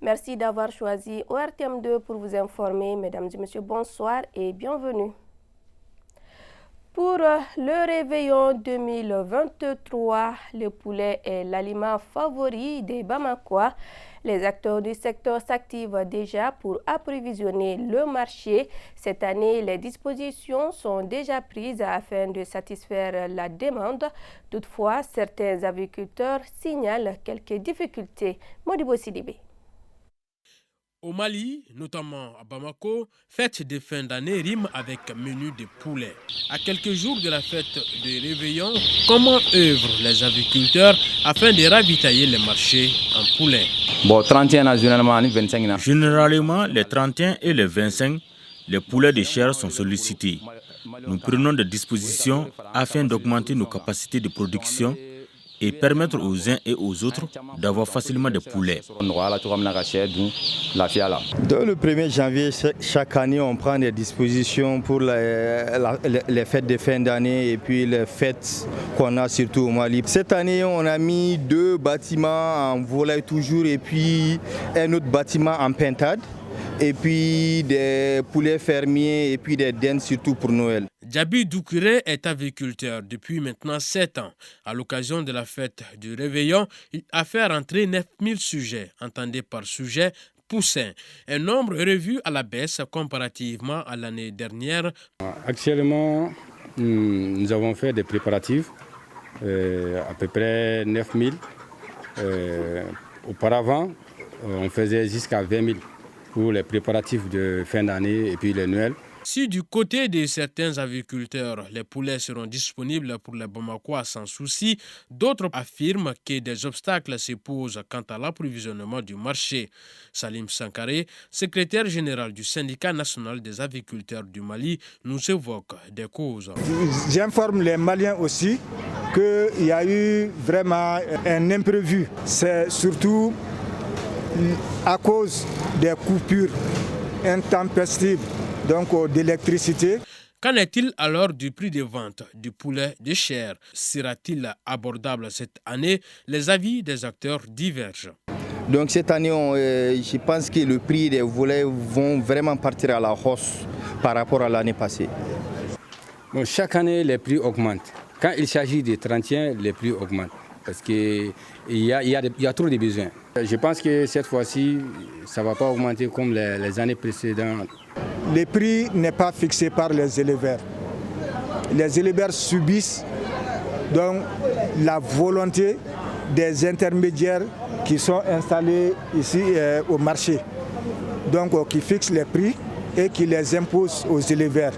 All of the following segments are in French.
Merci d'avoir choisi ORTM2 pour vous informer. Mesdames et messieurs, bonsoir et bienvenue. Pour le réveillon 2023, le poulet est l'aliment favori des Bamakois. Les acteurs du secteur s'activent déjà pour approvisionner le marché. Cette année, les dispositions sont déjà prises afin de satisfaire la demande. Toutefois, certains agriculteurs signalent quelques difficultés. Modibo Sidibé. Au Mali, notamment à Bamako, fête de fin d'année rime avec menu de poulet. À quelques jours de la fête de réveillon, comment œuvrent les agriculteurs afin de ravitailler les marchés en poulet? Bon, 31 généralement, 25 Généralement, les 31 et les 25, les poulets de chair sont sollicités. Nous prenons des dispositions afin d'augmenter nos capacités de production et permettre aux uns et aux autres d'avoir facilement des poulets. Dans le 1er janvier, chaque année, on prend des dispositions pour les fêtes de fin d'année et puis les fêtes qu'on a surtout au Mali. Cette année, on a mis 2 bâtiments en volaille toujours et puis un autre bâtiment en pintade. Et puis des poulets fermiers et puis des dennes surtout pour Noël. Djabi Doukouré est agriculteur depuis maintenant 7 ans. À l'occasion de la fête du réveillon, il a fait rentrer 9000 sujets, entendez par sujet poussin, un nombre revu à la baisse comparativement à l'année dernière. Actuellement, nous avons fait des préparatifs, à peu près 9000. Auparavant, on faisait jusqu'à 20 000. Pour les préparatifs de fin d'année et puis les Noël. Si du côté de certains agriculteurs, les poulets seront disponibles pour les Bamakois sans souci, d'autres affirment que des obstacles se posent quant à l'approvisionnement du marché. Salim Sankaré, secrétaire général du syndicat national des agriculteurs du Mali, nous évoque des causes. J'informe les Maliens aussi qu'il y a eu vraiment un imprévu. C'est surtout à cause des coupures intempestives d'électricité. Qu'en est-il alors du prix de vente du poulet de chair? Sera-t-il abordable cette année? Les avis des acteurs divergent. Donc cette année, je pense que le prix des volets vont vraiment partir à la hausse par rapport à l'année passée. Bon, chaque année, les prix augmentent. Quand il s'agit des 31, les prix augmentent. Parce qu'il y a trop de besoins. Je pense que cette fois-ci, ça ne va pas augmenter comme les années précédentes. Le prix n'est pas fixé par les éleveurs. Les éleveurs subissent donc la volonté des intermédiaires qui sont installés ici au marché. Donc qui fixent les prix et qui les imposent aux éleveurs.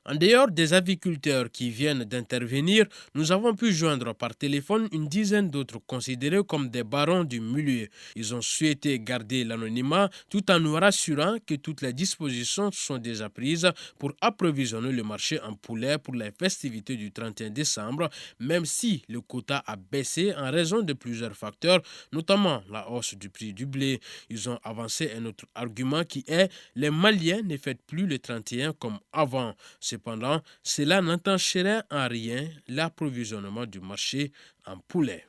En dehors des agriculteurs qui viennent d'intervenir, nous avons pu joindre par téléphone une dizaine d'autres considérés comme des barons du milieu. Ils ont souhaité garder l'anonymat tout en nous rassurant que toutes les dispositions sont déjà prises pour approvisionner le marché en poulet pour les festivités du 31 décembre, même si le quota a baissé en raison de plusieurs facteurs, notamment la hausse du prix du blé. Ils ont avancé un autre argument qui est les Maliens ne fêtent plus le 31 comme avant. Cependant, cela n'entacherait en rien l'approvisionnement du marché en poulet.